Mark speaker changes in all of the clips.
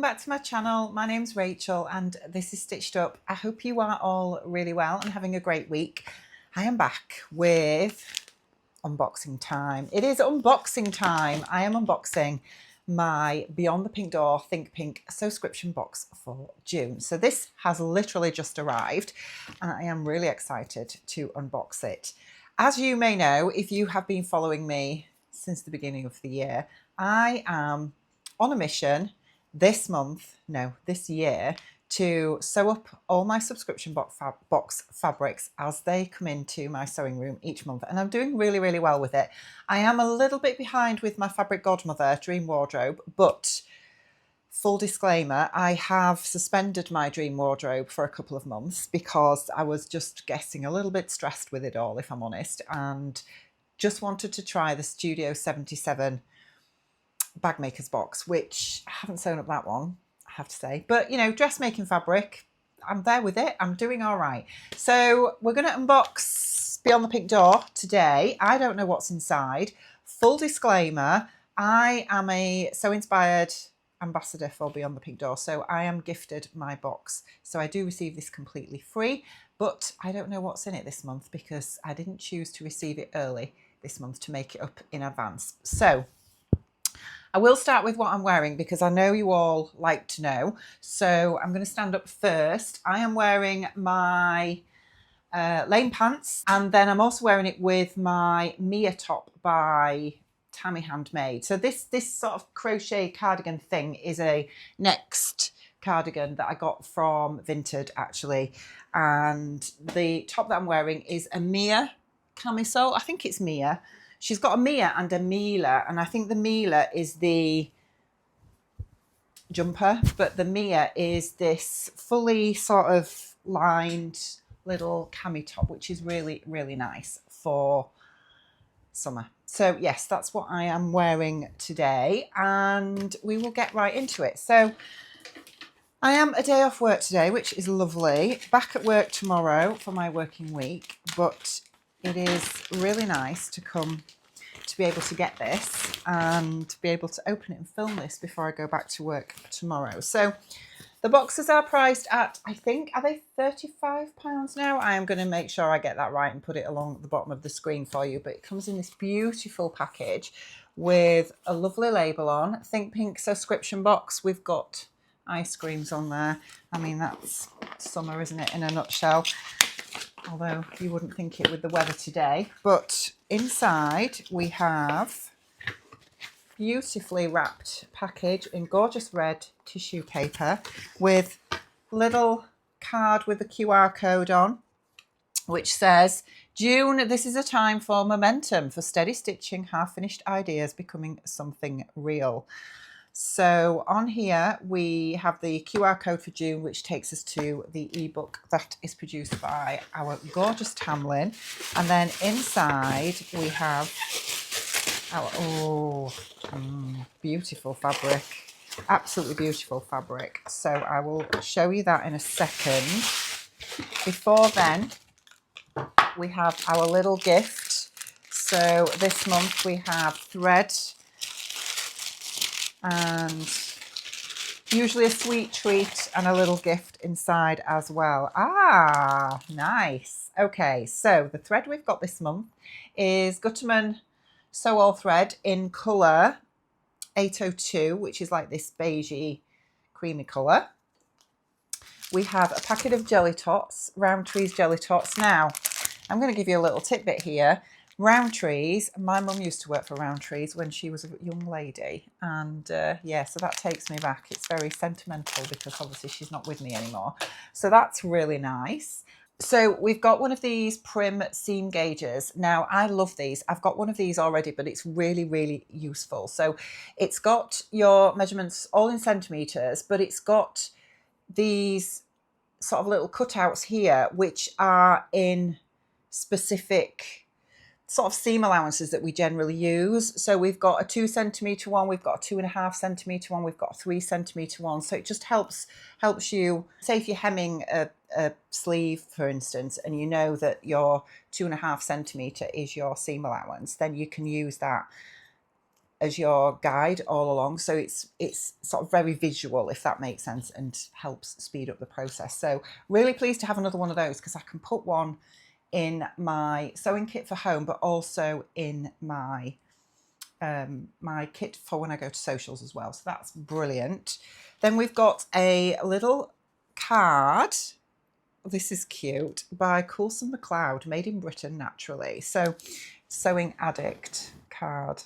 Speaker 1: back to my channel. My name's Rachel and this is Stitched Up. I hope you are all really well and having a great week. I am back with unboxing time. It is unboxing time. I am unboxing my Beyond the Pink Door Think Pink Sewscription Box for June. So this has literally just arrived and I am really excited to unbox it. As you may know, if you have been following me since the beginning of the year, I am on a mission this year to sew up all my subscription box fabrics as they come into my sewing room each month, and I'm doing really well with it. I am a little bit behind with my Fabric Godmother Dream Wardrobe, but full disclaimer, I have suspended my Dream Wardrobe for a couple of months because I was just getting a little bit stressed with it all, if I'm honest, and just wanted to try the Studio 77 bag maker's box, which I haven't sewn up that one, I have to say, but you know, dressmaking fabric, I'm there with it. I'm doing all right. So we're going to unbox Beyond the Pink Door today. I don't know what's inside. Full disclaimer, I am a Sew Inspired ambassador for Beyond the Pink Door, so I am gifted my box, so I do receive this completely free, but I don't know what's in it this month because I didn't choose to receive it early this month to make it up in advance. So I will start with what I'm wearing because I know you all like to know. So I'm going to stand up first. I am wearing my lane pants, and then I'm also wearing it with my Mia top by Tammy Handmade. So this sort of crochet cardigan thing is a Next cardigan that I got from Vinted actually. And the top that I'm wearing is a Mia camisole. I think it's Mia. She's got a Mia and a Mila, and I think the Mila is the jumper, but the Mia is this fully sort of lined little cami top, which is really nice for summer. So yes, that's what I am wearing today, and we will get right into it. So I am a day off work today, which is lovely. Back at work tomorrow for my working week, but it is really nice to be able to get this and be able to open it and film this before I go back to work tomorrow. So the boxes are priced at, I think, are they £35 now? I am going to make sure I get that right and put it along the bottom of the screen for you. But it comes in this beautiful package with a lovely label on. Think Pink Sewscription Box. We've got ice creams on there. I mean, that's summer, isn't it, in a nutshell? Although you wouldn't think it with the weather today. But inside we have beautifully wrapped package in gorgeous red tissue paper with little card with a QR code on, which says, June, this is a time for momentum, for steady stitching, half-finished ideas becoming something real. So on here we have the QR code for June, which takes us to the ebook that is produced by our gorgeous Tamlin, and then inside we have our beautiful fabric, absolutely beautiful fabric. So I will show you that in a second. Before then, we have our little gift. So this month we have thread and usually a sweet treat and a little gift inside as well. Ah, nice. Okay, so the thread we've got this month is Gutterman Sew All thread in colour 802, which is like this beigey creamy colour. We have a packet of jelly tots, Roundtree's jelly tots. Now, I'm going to give you a little tidbit here. Roundtree's, my mum used to work for Roundtree's when she was a young lady, and yeah, so that takes me back. It's very sentimental because obviously she's not with me anymore, so that's really nice. So we've got one of these Prim seam gauges. Now I love these. I've got one of these already, but it's really useful. So it's got your measurements all in centimeters, but it's got these sort of little cutouts here which are in specific sort of seam allowances that we generally use. So we've got a 2 centimeter one, we've got a 2.5 centimeter one, we've got a 3 centimeter one. So it just helps you, say if you're hemming a sleeve, for instance, and you know that your 2.5 centimeter is your seam allowance, then you can use that as your guide all along. So it's sort of very visual, if that makes sense, and helps speed up the process. So really pleased to have another one of those, because I can put one in my sewing kit for home, but also in my my kit for when I go to socials as well. So that's brilliant. Then we've got a little card. This is cute, by Coulson MacLeod, made in Britain naturally. So sewing addict card.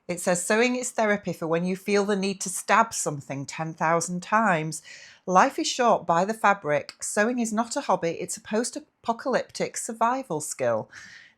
Speaker 1: It says, sewing is therapy for when you feel the need to stab something 10,000 times. Life is short, buy the fabric. Sewing is not a hobby, it's a post-apocalyptic survival skill.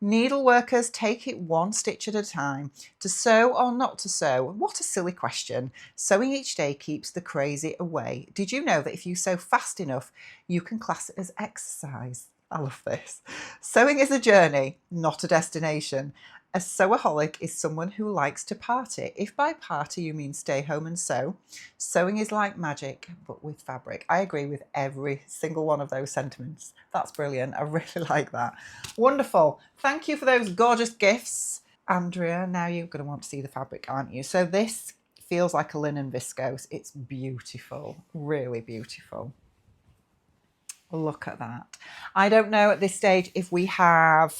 Speaker 1: Needle workers take it one stitch at a time. To sew or not to sew? What a silly question. Sewing each day keeps the crazy away. Did you know that if you sew fast enough, you can class it as exercise? I love this. Sewing is a journey, not a destination. A sewaholic is someone who likes to party. If by party you mean stay home and sew, sewing is like magic, but with fabric. I agree with every single one of those sentiments. That's brilliant. I really like that. Wonderful. Thank you for those gorgeous gifts, Andrea. Now you're going to want to see the fabric, aren't you? So this feels like a linen viscose. It's beautiful, really beautiful. Look at that. I don't know at this stage if we have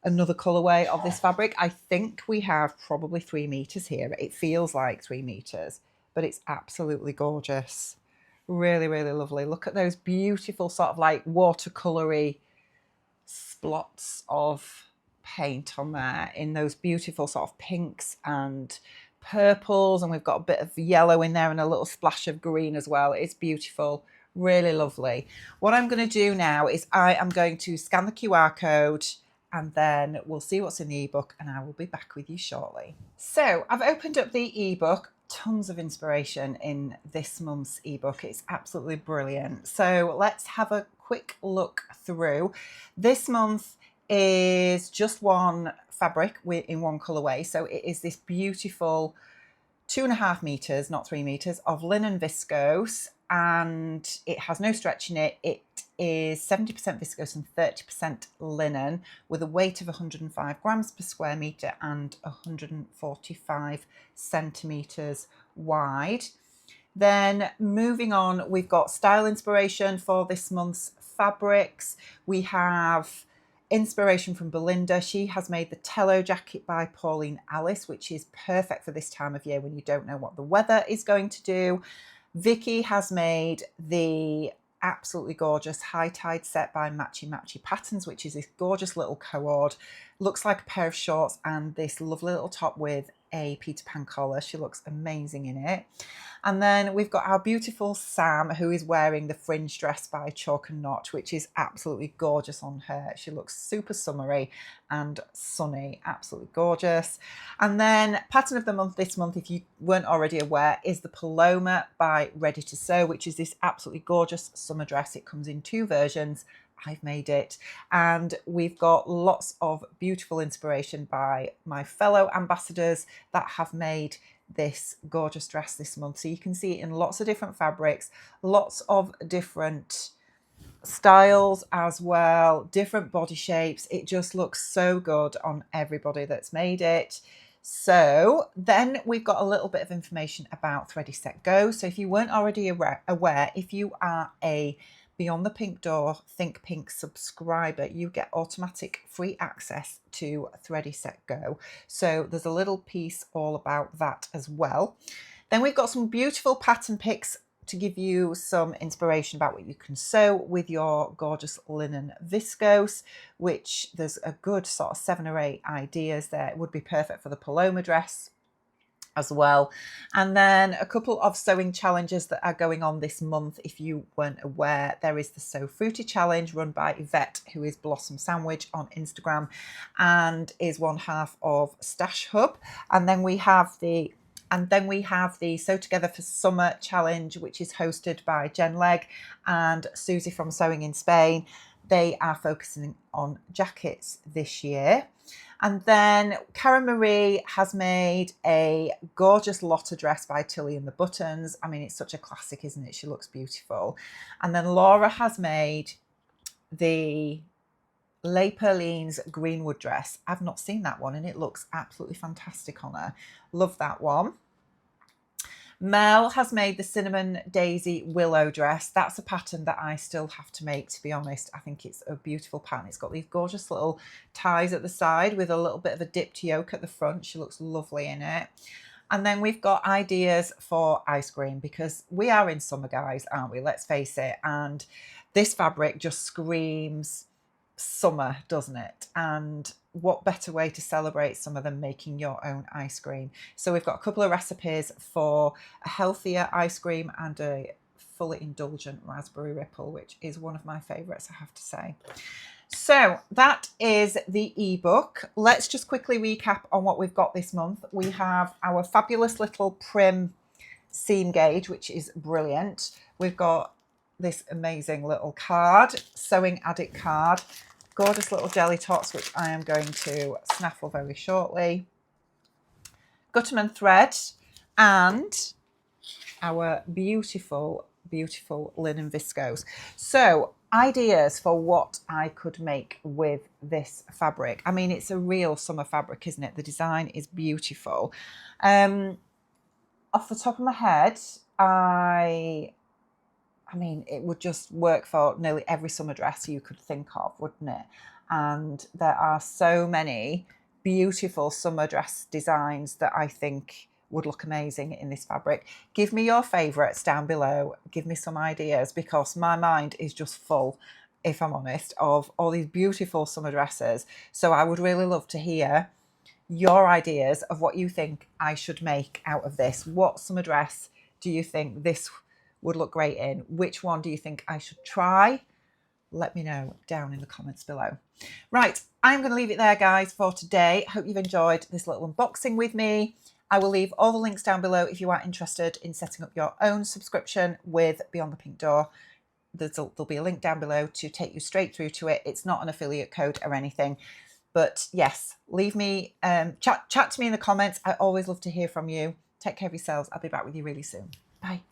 Speaker 1: another colorway of this fabric. I think we have probably 3 meters here. It feels like 3 meters, but it's absolutely gorgeous. Really, really lovely. Look at those beautiful sort of like watercolory splots of paint on there in those beautiful sort of pinks and purples, and we've got a bit of yellow in there and a little splash of green as well. It's beautiful, really lovely. What I'm going to do now is I am going to scan the QR code, and then we'll see what's in the ebook, and I will be back with you shortly. So I've opened up the ebook. Tons of inspiration in this month's ebook. It's absolutely brilliant. So let's have a quick look through. This month is just one fabric in one colorway. So it is this beautiful 2.5 meters, not 3 meters, of linen viscose, and it has no stretch in it. It is 70% viscose and 30% linen, with a weight of 105 grams per square meter and 145 centimeters wide. Then moving on, we've got style inspiration for this month's fabrics. We have inspiration from Belinda. She has made the Tello jacket by Pauline Alice, which is perfect for this time of year when you don't know what the weather is going to do. Vicky has made the absolutely gorgeous High Tide set by Matchy Matchy Patterns, which is this gorgeous little cord. Looks like a pair of shorts and this lovely little top with a Peter Pan collar. She looks amazing in it. And then we've got our beautiful Sam, who is wearing the fringe dress by Chalk and Notch, which is absolutely gorgeous on her. She looks super summery and sunny, absolutely gorgeous. And then pattern of the month this month, if you weren't already aware, is the Paloma by Ready to Sew, which is this absolutely gorgeous summer dress. It comes in 2 versions. I've made it, and we've got lots of beautiful inspiration by my fellow ambassadors that have made this gorgeous dress this month. So you can see it in lots of different fabrics, lots of different styles as well, different body shapes. It just looks so good on everybody that's made it. So then we've got a little bit of information about Thready Set Go. So if you weren't already aware, if you are a Beyond the Pink Door Think Pink subscriber, you get automatic free access to Thready Set Go. So there's a little piece all about that as well. Then we've got some beautiful pattern picks to give you some inspiration about what you can sew with your gorgeous linen viscose, which there's a good sort of 7 or 8 ideas there. It would be perfect for the Paloma dress as well. And then a couple of sewing challenges that are going on this month. If you weren't aware, there is the Sew Fruity challenge run by Yvette, who is Blossom Sandwich on Instagram and is one half of Stash Hub. And then we have the Sew Together for Summer challenge, which is hosted by Jen Legg and Susie from Sewing in Spain. They are focusing on jackets this year. And then Karen Marie has made a gorgeous Lotta dress by Tilly and the Buttons. I mean, it's such a classic, isn't it? She looks beautiful. And then Laura has made the Les Perlines Greenwood dress. I've not seen that one and it looks absolutely fantastic on her. Love that one. Mel has made the Cinnamon Daisy Willow dress. That's a pattern that I still have to make, to be honest. I think it's a beautiful pattern. It's got these gorgeous little ties at the side with a little bit of a dipped yoke at the front. She looks lovely in it. And then we've got ideas for ice cream because we are in summer, guys, aren't we? Let's face it. And this fabric just screams summer, doesn't it? And what better way to celebrate summer than making your own ice cream? So we've got a couple of recipes for a healthier ice cream and a fully indulgent raspberry ripple, which is one of my favorites, I have to say. So that is the ebook. Let's just quickly recap on what we've got this month. We have our fabulous little Prim seam gauge, which is brilliant. We've got this amazing little card, Sewing Addict card, gorgeous little jelly tots, which I am going to snaffle very shortly, Gutterman thread, and our beautiful, beautiful linen viscose. So ideas for what I could make with this fabric. I mean, it's a real summer fabric, isn't it? The design is beautiful. Off the top of my head, I mean, it would just work for nearly every summer dress you could think of, wouldn't it? And there are so many beautiful summer dress designs that I think would look amazing in this fabric. Give me your favourites down below. Give me some ideas because my mind is just full, if I'm honest, of all these beautiful summer dresses. So I would really love to hear your ideas of what you think I should make out of this. What summer dress do you think this would look great in? Which one do you think I should try? Let me know down in the comments below. Right, I'm going to leave it there, guys, for today. Hope you've enjoyed this little unboxing with me. I will leave all the links down below if you are interested in setting up your own subscription with Beyond the Pink Door. There'll be a link down below to take you straight through to it. It's not an affiliate code or anything. But yes, leave me, chat to me in the comments. I always love to hear from you. Take care of yourselves. I'll be back with you really soon. Bye.